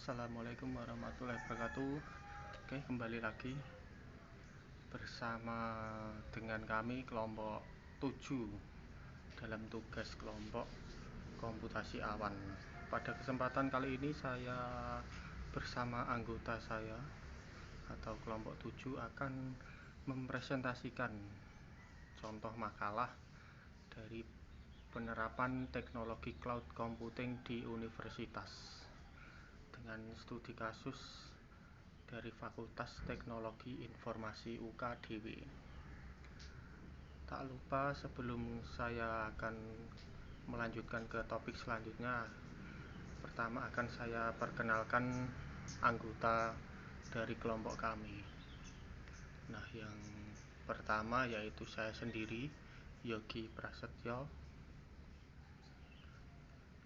Assalamualaikum warahmatullahi wabarakatuh. Oke, kembali lagi bersama dengan kami kelompok 7 dalam tugas kelompok komputasi awan. Pada kesempatan kali ini saya bersama anggota saya atau kelompok 7 akan mempresentasikan contoh makalah dari penerapan teknologi cloud computing di universitas dengan studi kasus dari Fakultas Teknologi Informasi UKDW. Tak lupa sebelum saya akan melanjutkan ke topik selanjutnya, pertama akan saya perkenalkan anggota dari kelompok kami. Nah, yang pertama yaitu saya sendiri, Yogi Prasetyo,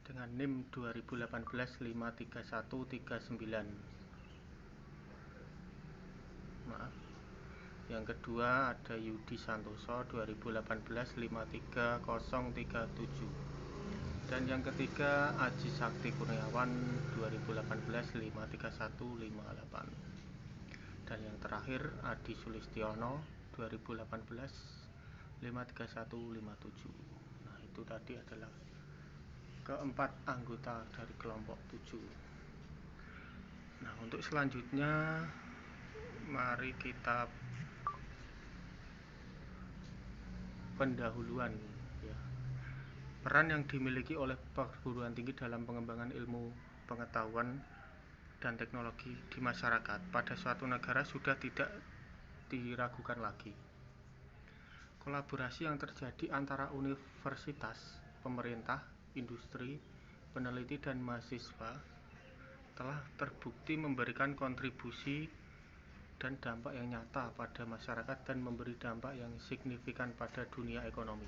dengan NIM 2018-53139. Maaf. Yang kedua ada Yudi Santoso 2018-53037. Dan yang ketiga Aji Sakti Kurniawan 2018-53158. Dan yang terakhir Adi Sulistiono 2018-53157. Nah, itu tadi adalah keempat anggota dari kelompok 7. Nah, untuk selanjutnya mari kita pendahuluan ya. Peran yang dimiliki oleh perguruan tinggi dalam pengembangan ilmu pengetahuan dan teknologi di masyarakat pada suatu negara sudah tidak diragukan lagi. Kolaborasi yang terjadi antara universitas, pemerintah, industri, peneliti dan mahasiswa telah terbukti memberikan kontribusi dan dampak yang nyata pada masyarakat dan memberi dampak yang signifikan pada dunia ekonomi.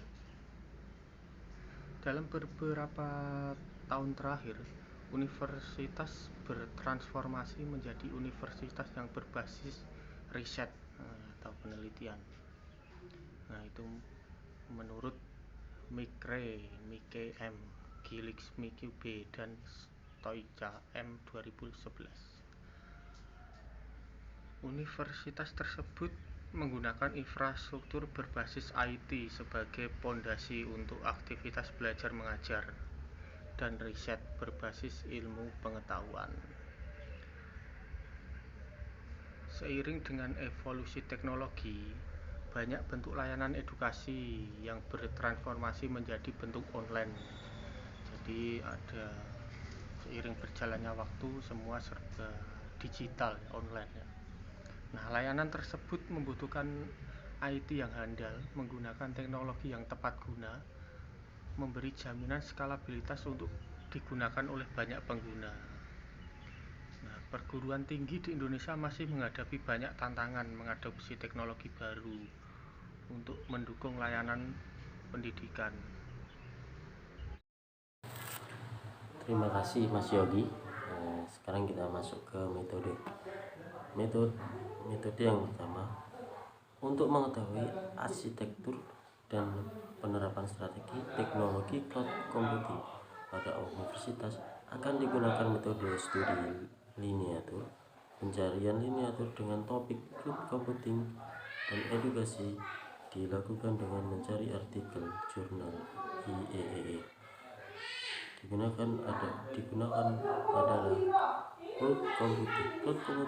Dalam beberapa tahun terakhir, universitas bertransformasi menjadi universitas yang berbasis riset atau penelitian. Nah, itu menurut Mikre, Mike M, Gilix MQB, dan Stoica M 2011. Universitas tersebut menggunakan infrastruktur berbasis IT sebagai pondasi untuk aktivitas belajar mengajar dan riset berbasis ilmu pengetahuan. Seiring dengan evolusi teknologi, banyak bentuk layanan edukasi yang bertransformasi menjadi bentuk online. Jadi ada seiring berjalannya waktu semua serba digital, online ya. Nah, layanan tersebut membutuhkan IT yang handal, menggunakan teknologi yang tepat guna, memberi jaminan skalabilitas untuk digunakan oleh banyak pengguna. Nah, perguruan tinggi di Indonesia masih menghadapi banyak tantangan mengadopsi teknologi baru untuk mendukung layanan pendidikan. Terima kasih Mas Yogi. Sekarang kita masuk ke metode yang pertama, untuk mengetahui arsitektur dan penerapan strategi teknologi cloud computing pada universitas akan digunakan metode studi lineatur, pencarian lineatur dengan topik cloud computing, dan edukasi dilakukan dengan mencari artikel jurnal IEEE. Digunakan adalah cloud computing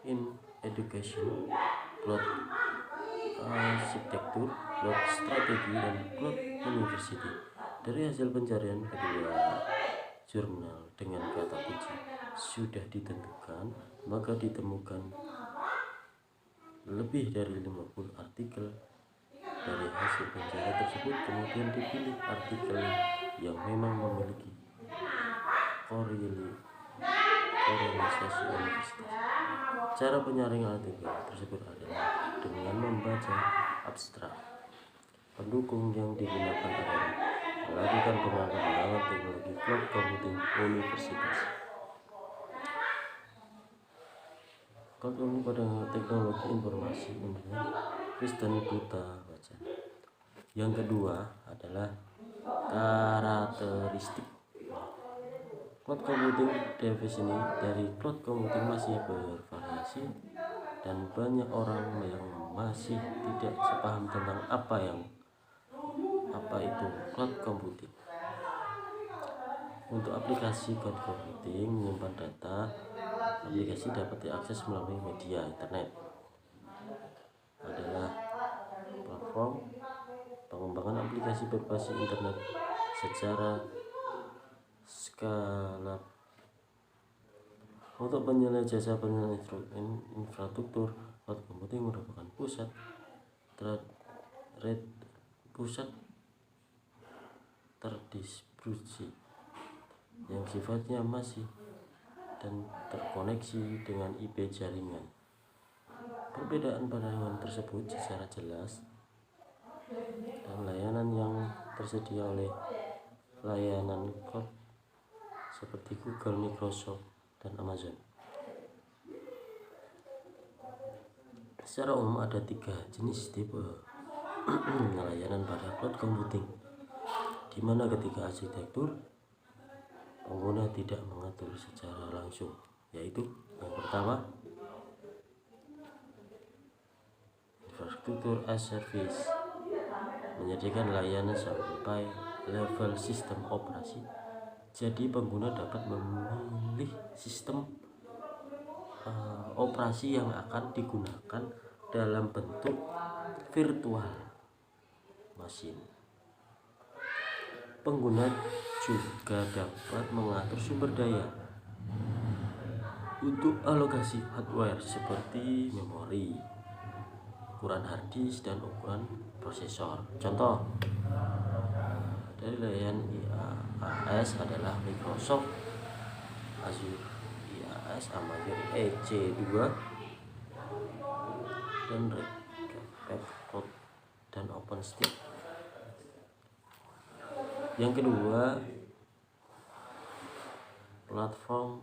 in education, cloud arsitektur, cloud strategi, dan cloud university. Dari hasil pencarian kedua jurnal dengan kata kunci sudah ditentukan, maka ditemukan lebih dari 50 artikel. Dari hasil pencarian tersebut kemudian dipilih artikel yang memang memiliki korelasi universitas. Cara penyaringan artikel tersebut adalah dengan membaca abstrak. Pendukung yang digunakan adalah melakukan pengembangan lewat teknologi cloud computing universitas. Cloud computing pada teknologi informasi menurut Kristen Buta baca. Yang kedua adalah karakteristik. Cloud computing definisi dari cloud computing masih bervariasi dan banyak orang yang masih tidak sepaham tentang apa itu cloud computing. Untuk aplikasi cloud computing menyimpan data, aplikasi dapat diakses melalui media internet. Adalah platform pengembangan aplikasi berbasis internet secara skala. Untuk penyedia jasa penyelenggaraan infrastruktur, cloud computing merupakan pusat terdistribusi yang sifatnya masih dan terkoneksi dengan IP jaringan. Perbedaan pandangan tersebut secara jelas dan layanan yang tersedia oleh layanan cloud seperti Google, Microsoft, dan Amazon. Secara umum ada 3 jenis tipe layanan pada cloud computing, di mana ketiga arsitektur pengguna tidak mengatur secara langsung, yaitu yang pertama, infrastruktur as service, menyediakan layanan sampai level sistem operasi. Jadi pengguna dapat memilih sistem operasi yang akan digunakan dalam bentuk virtual machine. Pengguna juga dapat mengatur sumber daya untuk alokasi hardware seperti memori, ukuran hard disk, dan ukuran prosesor. Contoh dari layanan IaaS adalah Microsoft Azure IaaS, Amazon EC2, dan Red Hat Cloud dan OpenStack. Yang kedua, platform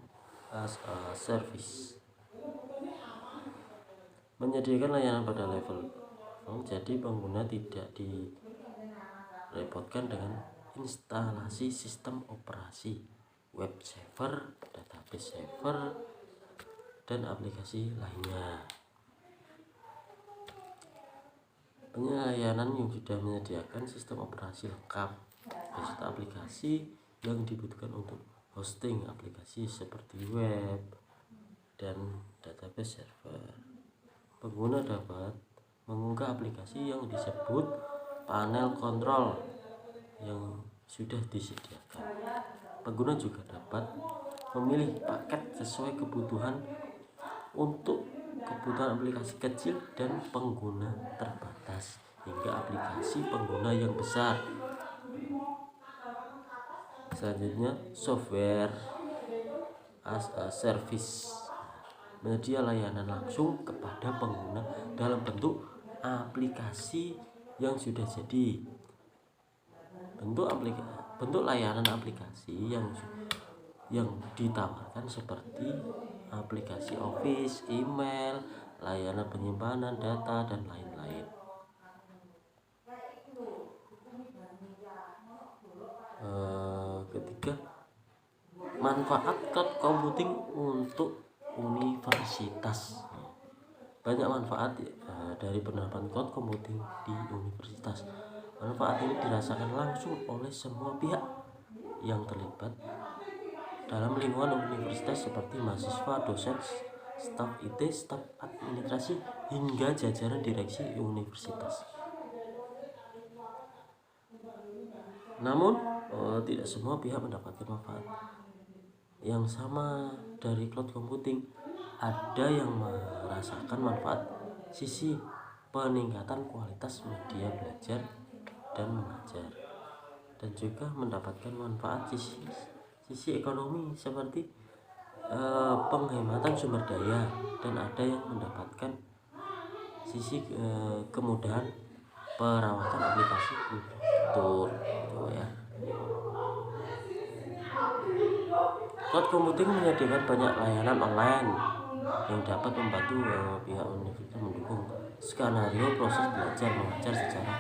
as a service, menyediakan layanan pada level jadi pengguna tidak direpotkan dengan instalasi sistem operasi, web server, database server, dan aplikasi lainnya. Layanan yang sudah menyediakan sistem operasi lengkap beserta aplikasi yang dibutuhkan untuk hosting aplikasi seperti web dan database server. Pengguna dapat mengunggah aplikasi yang disebut panel kontrol yang sudah disediakan. Pengguna juga dapat memilih paket sesuai kebutuhan untuk kebutuhan aplikasi kecil dan pengguna terbatas hingga aplikasi pengguna yang besar. Selanjutnya, software as a service, menyedia layanan langsung kepada pengguna dalam bentuk aplikasi yang sudah jadi. Bentuk layanan aplikasi yang ditawarkan seperti aplikasi Office, email, layanan penyimpanan data, dan lain-lain. Ketiga, manfaat cloud computing untuk universitas. Banyak manfaat dari penerapan cloud computing di universitas. Manfaat ini dirasakan langsung oleh semua pihak yang terlibat dalam lingkungan universitas seperti mahasiswa, dosen, staf IT, staf administrasi, hingga jajaran direksi universitas. Namun tidak semua pihak mendapatkan manfaat yang sama dari cloud computing. Ada yang merasakan manfaat sisi peningkatan kualitas media belajar dan mengajar, dan juga mendapatkan manfaat sisi ekonomi seperti penghematan sumber daya, dan ada yang mendapatkan sisi kemudahan perawatan aplikasi infrastruktur gitu ya. Cloud computing menyediakan banyak layanan online yang dapat membantu pihak universitas mendukung skenario proses belajar mengajar secara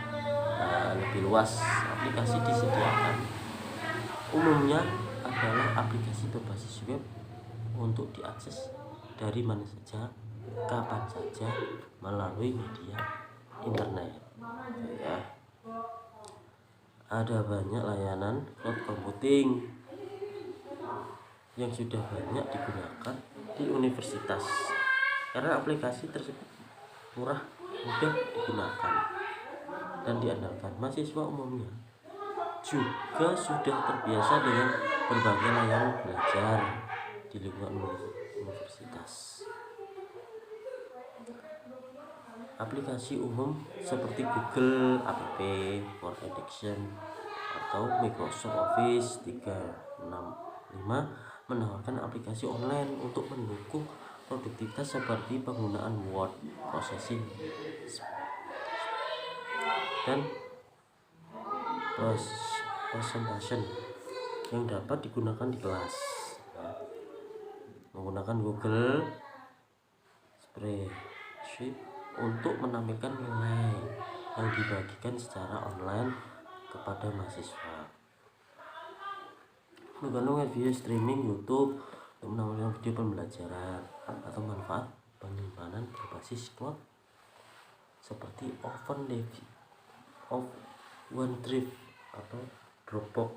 lebih luas. Aplikasi disediakan umumnya adalah aplikasi berbasis web untuk diakses dari mana saja, kapan saja melalui media internet. Ya. Ada banyak layanan cloud computing yang sudah banyak digunakan di universitas karena aplikasi tersebut murah, mudah digunakan dan diandalkan. Mahasiswa umumnya juga sudah terbiasa dengan berbagai layanan belajar di lingkungan universitas. Aplikasi umum seperti Google App for Education atau Microsoft Office 365 menawarkan aplikasi online untuk mendukung produktivitas seperti penggunaan word processing dan presentation yang dapat digunakan di kelas. Menggunakan Google Spreadsheet untuk menampilkan nilai yang dibagikan secara online kepada mahasiswa. Menggunakan video streaming YouTube untuk menampilkan video pembelajaran atau manfaat penyimpanan berbasis cloud seperti OneDrive atau Dropbox.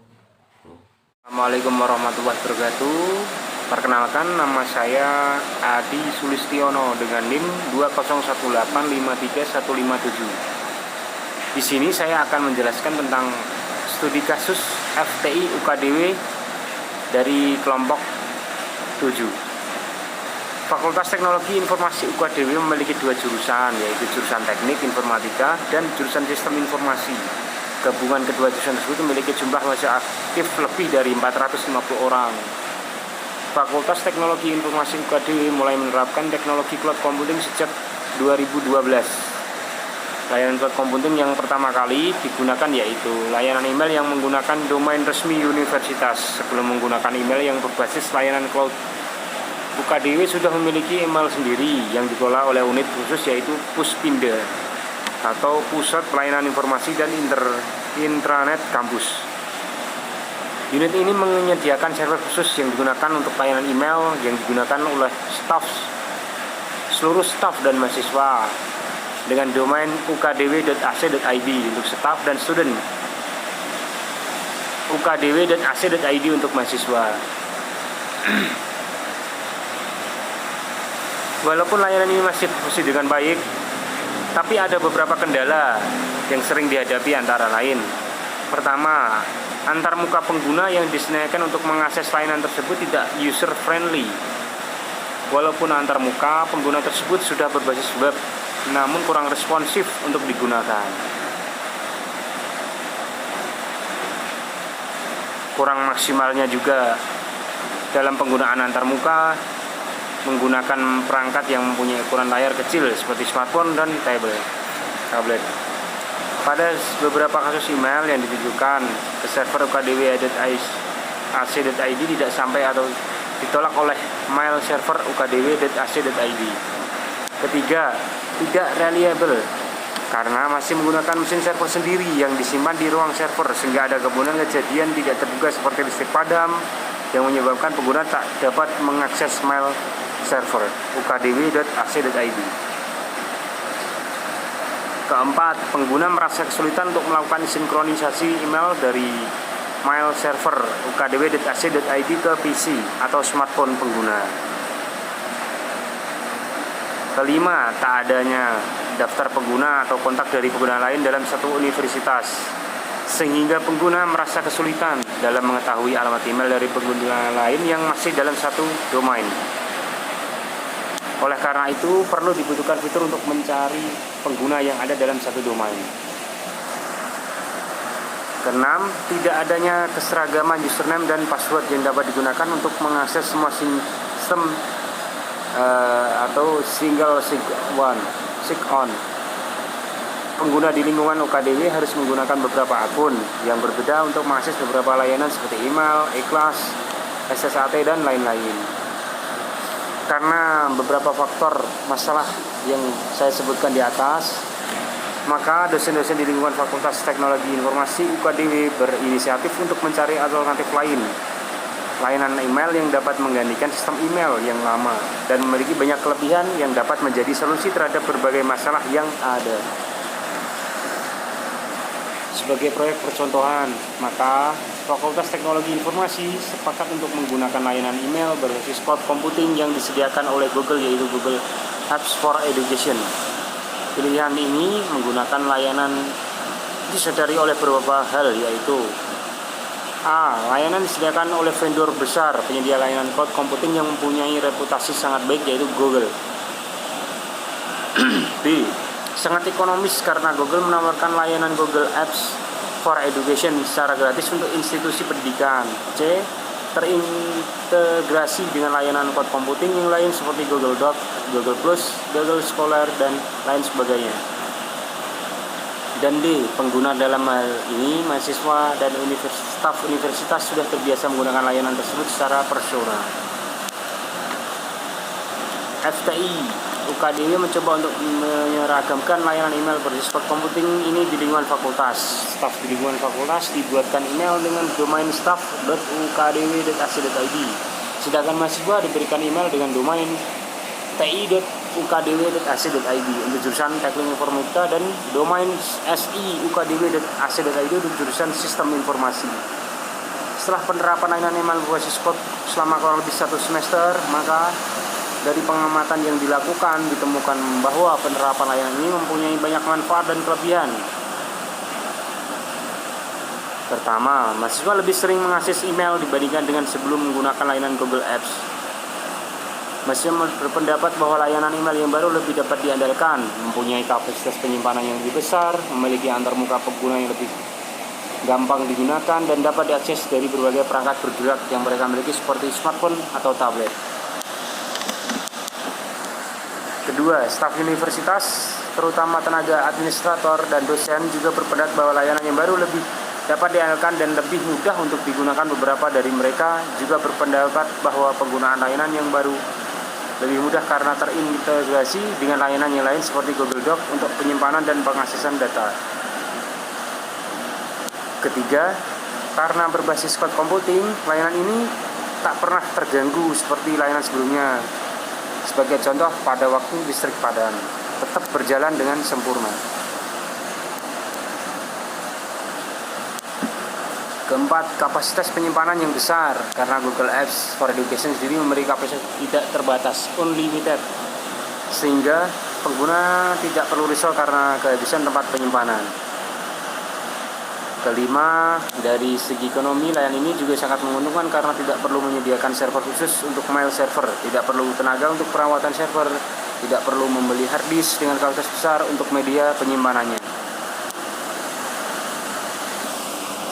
Assalamualaikum warahmatullahi wabarakatuh. Perkenalkan, nama saya Adi Sulistiono dengan NIM 201853157. Di sini saya akan menjelaskan tentang studi kasus FTI UKDW dari kelompok 7. Fakultas Teknologi Informasi UKDW memiliki 2 jurusan, yaitu jurusan Teknik Informatika dan jurusan Sistem Informasi. Gabungan kedua jurusan tersebut memiliki jumlah mahasiswa aktif lebih dari 450 orang. Fakultas Teknologi Informasi UKDW mulai menerapkan teknologi cloud computing sejak 2012. Layanan cloud computing yang pertama kali digunakan yaitu layanan email yang menggunakan domain resmi universitas. Sebelum menggunakan email yang berbasis layanan cloud, UKDW sudah memiliki email sendiri yang dikelola oleh unit khusus yaitu Puspinda atau Pusat Pelayanan Informasi dan Intranet Kampus. Unit ini menyediakan server khusus yang digunakan untuk layanan email yang digunakan oleh seluruh staf dan mahasiswa dengan domain ukdw.ac.id untuk staf dan student, ukdw.ac.id untuk mahasiswa. Walaupun layanan ini masih berfungsi dengan baik, tapi ada beberapa kendala yang sering dihadapi antara lain. Pertama, antar muka pengguna yang disediakan untuk mengakses layanan tersebut tidak user friendly. Walaupun antar muka pengguna tersebut sudah berbasis web, namun kurang responsif untuk digunakan. Kurang maksimalnya juga dalam penggunaan antar muka menggunakan perangkat yang mempunyai ukuran layar kecil seperti smartphone dan tablet. Pada beberapa kasus email yang ditujukan ke server ukdw.ac.id tidak sampai atau ditolak oleh mail server ukdw.ac.id. Ketiga, tidak reliable karena masih menggunakan mesin server sendiri yang disimpan di ruang server sehingga ada kemungkinan kejadian tidak terduga seperti listrik padam yang menyebabkan pengguna tak dapat mengakses mail server ukdw.ac.id. Keempat, pengguna merasa kesulitan untuk melakukan sinkronisasi email dari mail server ukdw.ac.id ke PC atau smartphone pengguna. Kelima, tak adanya daftar pengguna atau kontak dari pengguna lain dalam satu universitas, sehingga pengguna merasa kesulitan dalam mengetahui alamat email dari pengguna lain yang masih dalam satu domain. Oleh karena itu, perlu dibutuhkan fitur untuk mencari pengguna yang ada dalam satu domain. Keenam, tidak adanya keseragaman username dan password yang dapat digunakan untuk mengakses semua sistem atau single sign-on. Pengguna di lingkungan UKDW harus menggunakan beberapa akun yang berbeda untuk mengakses beberapa layanan seperti email, e-class, SSAT, dan lain-lain. Karena beberapa faktor masalah yang saya sebutkan di atas, maka dosen-dosen di lingkungan Fakultas Teknologi Informasi UKDW berinisiatif untuk mencari alternatif lain layanan email yang dapat menggantikan sistem email yang lama dan memiliki banyak kelebihan yang dapat menjadi solusi terhadap berbagai masalah yang ada. Sebagai proyek percontohan, maka Fakultas Teknologi Informasi sepakat untuk menggunakan layanan email berbasis cloud computing yang disediakan oleh Google, yaitu Google Apps for Education. Pilihan ini menggunakan layanan disadari oleh beberapa hal, yaitu A. Layanan disediakan oleh vendor besar penyedia layanan cloud computing yang mempunyai reputasi sangat baik, yaitu Google. B. Sangat ekonomis karena Google menawarkan layanan Google Apps for Education secara gratis untuk institusi pendidikan. C. Terintegrasi dengan layanan cloud computing yang lain seperti Google Doc, Google Plus, Google Scholar, dan lain sebagainya. Dan D. Pengguna dalam hal ini mahasiswa dan staf universitas sudah terbiasa menggunakan layanan tersebut secara personal. FTI UKDW mencoba untuk menyeragamkan layanan email berbasis cloud computing ini di lingkungan fakultas. Staf di lingkungan fakultas dibuatkan email dengan domain staff.ukdw.ac.id. Sedangkan mahasiswa diberikan email dengan domain ti.ukdw.ac.id untuk jurusan Teknik Informatika dan domain siukdw.ac.id untuk jurusan Sistem Informasi. Setelah penerapan layanan email berbasis cloud selama kurang lebih 1 semester, maka dari pengamatan yang dilakukan ditemukan bahwa penerapan layanan ini mempunyai banyak manfaat dan kelebihan. Pertama, mahasiswa lebih sering mengakses email dibandingkan dengan sebelum menggunakan layanan Google Apps. Mahasiswa berpendapat bahwa layanan email yang baru lebih dapat diandalkan, mempunyai kapasitas penyimpanan yang lebih besar, memiliki antarmuka pengguna yang lebih gampang digunakan, dan dapat diakses dari berbagai perangkat bergerak yang mereka miliki seperti smartphone atau tablet. Kedua, staf universitas, terutama tenaga administrator dan dosen, juga berpendapat bahwa layanan yang baru lebih dapat diandalkan dan lebih mudah untuk digunakan. Beberapa dari mereka juga berpendapat bahwa penggunaan layanan yang baru lebih mudah karena terintegrasi dengan layanan yang lain seperti Google Doc untuk penyimpanan dan pengaksesan data. Ketiga, karena berbasis cloud computing, layanan ini tak pernah terganggu seperti layanan sebelumnya. Sebagai contoh, pada waktu listrik padam, tetap berjalan dengan sempurna. Keempat, kapasitas penyimpanan yang besar karena Google Apps for Education sendiri memberi kapasitas tidak terbatas, unlimited, sehingga pengguna tidak perlu risau karena kehabisan tempat penyimpanan. Kelima, dari segi ekonomi, layanan ini juga sangat menguntungkan karena tidak perlu menyediakan server khusus untuk mail server, tidak perlu tenaga untuk perawatan server, tidak perlu membeli hard disk dengan kapasitas besar untuk media penyimpanannya.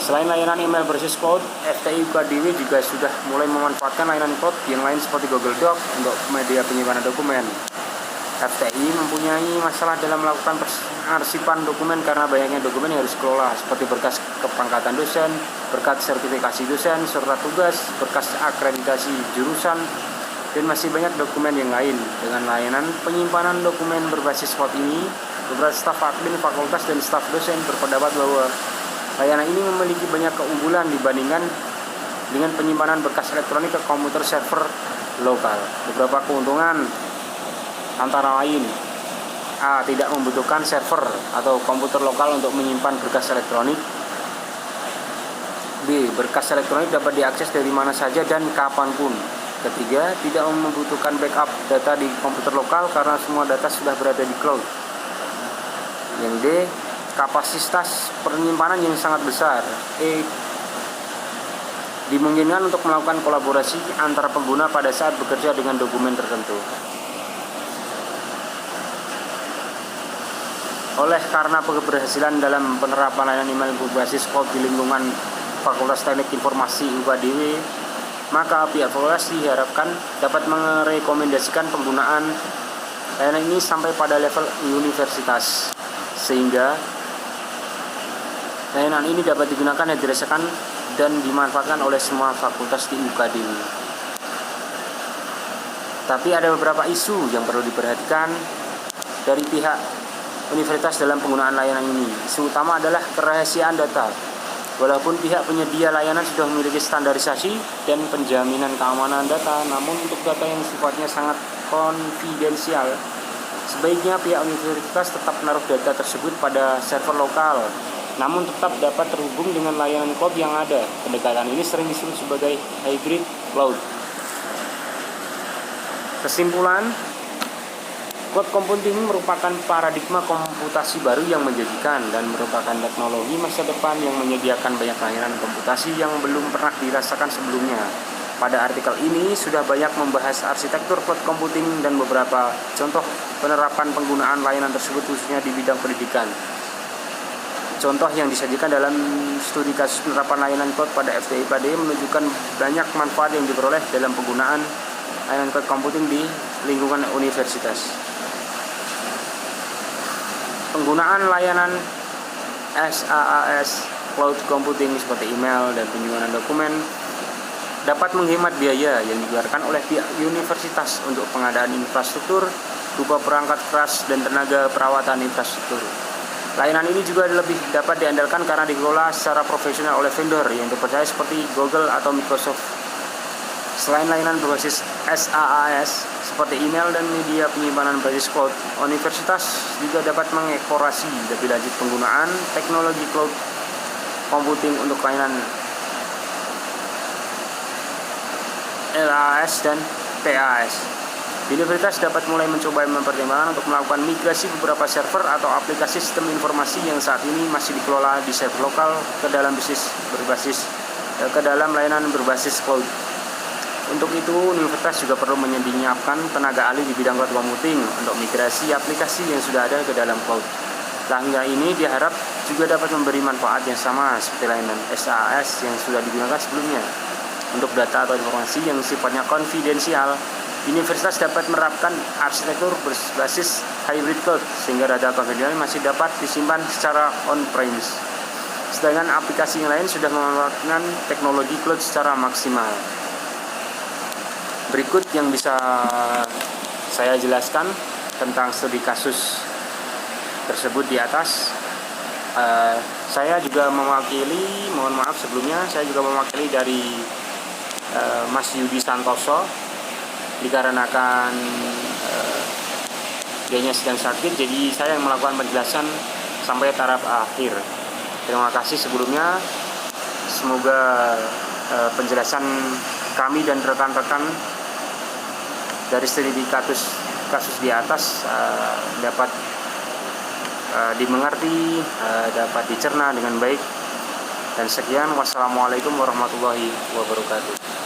Selain layanan email berbasis cloud, FTI UKDW juga sudah mulai memanfaatkan layanan cloud yang lain seperti Google Doc untuk media penyimpanan dokumen. FTI mempunyai masalah dalam melakukan pengarsipan dokumen karena banyaknya dokumen yang harus dikelola seperti berkas kepangkatan dosen, berkas sertifikasi dosen, surat tugas, berkas akreditasi jurusan, dan masih banyak dokumen yang lain. Dengan layanan penyimpanan dokumen berbasis cloud ini, beberapa staf admin fakultas dan staf dosen berpendapat bahwa layanan ini memiliki banyak keunggulan dibandingkan dengan penyimpanan berkas elektronik ke komputer server lokal. Beberapa keuntungan antara lain: A. Tidak membutuhkan server atau komputer lokal untuk menyimpan berkas elektronik. B. Berkas elektronik dapat diakses dari mana saja dan kapanpun. Ketiga, tidak membutuhkan backup data di komputer lokal karena semua data sudah berada di cloud. Yang D. Kapasitas penyimpanan yang sangat besar. E. Dimungkinkan untuk melakukan kolaborasi antara pengguna pada saat bekerja dengan dokumen tertentu. Oleh karena keberhasilan dalam penerapan layanan email berbasis cloud di lingkungan Fakultas Teknik Informasi UKDW, maka pihak fakultas diharapkan dapat merekomendasikan penggunaan layanan ini sampai pada level universitas, sehingga layanan ini dapat digunakan dan dirasakan dan dimanfaatkan oleh semua fakultas di UKDW. Tapi ada beberapa isu yang perlu diperhatikan dari pihak universitas dalam penggunaan layanan ini. Isu utama adalah kerahasiaan data. Walaupun pihak penyedia layanan sudah memiliki standarisasi dan penjaminan keamanan data, namun untuk data yang sifatnya sangat konfidensial, sebaiknya pihak universitas tetap menaruh data tersebut pada server lokal, namun tetap dapat terhubung dengan layanan cloud yang ada. Pendekatan ini sering disebut sebagai hybrid cloud. Kesimpulan, cloud computing merupakan paradigma komputasi baru yang menjanjikan dan merupakan teknologi masa depan yang menyediakan banyak layanan komputasi yang belum pernah dirasakan sebelumnya. Pada artikel ini sudah banyak membahas arsitektur cloud computing dan beberapa contoh penerapan penggunaan layanan tersebut khususnya di bidang pendidikan. Contoh yang disajikan dalam studi kasus penerapan layanan cloud pada FTI UKDW menunjukkan banyak manfaat yang diperoleh dalam penggunaan layanan cloud computing di lingkungan universitas. Penggunaan layanan SaaS cloud computing seperti email dan penyimpanan dokumen dapat menghemat biaya yang dikeluarkan oleh pihak universitas untuk pengadaan infrastruktur berupa perangkat keras dan tenaga perawatan infrastruktur. Layanan ini juga lebih dapat diandalkan karena dikelola secara profesional oleh vendor yang terpercaya seperti Google atau Microsoft. Selain layanan berbasis SaaS seperti email dan media penyimpanan berbasis cloud, universitas juga dapat mengeksplorasi lebih lanjut penggunaan teknologi cloud computing untuk layanan LaaS dan PaaS. Universitas dapat mulai mencoba mempertimbangkan untuk melakukan migrasi beberapa server atau aplikasi sistem informasi yang saat ini masih dikelola di server lokal ke dalam layanan berbasis cloud. Untuk itu, universitas juga perlu menyiapkan tenaga ahli di bidang cloud computing untuk migrasi aplikasi yang sudah ada ke dalam cloud. Langkah ini diharap juga dapat memberi manfaat yang sama seperti layanan SaaS yang sudah digunakan sebelumnya. Untuk data atau informasi yang sifatnya konfidensial, universitas dapat menerapkan arsitektur berbasis hybrid cloud sehingga data konfidensial masih dapat disimpan secara on-premise. Sedangkan aplikasi yang lain sudah memanfaatkan teknologi cloud secara maksimal. Berikut yang bisa saya jelaskan tentang studi kasus tersebut di atas. Saya juga mewakili, mohon maaf sebelumnya, saya juga mewakili dari Mas Yudi Santoso dikarenakan dianya sedang sakit, jadi saya yang melakukan penjelasan sampai taraf akhir. Terima kasih sebelumnya. Semoga penjelasan kami dan rekan-rekan dari studi kasus di atas dapat dimengerti, dapat dicerna dengan baik. Dan sekian, wassalamualaikum warahmatullahi wabarakatuh.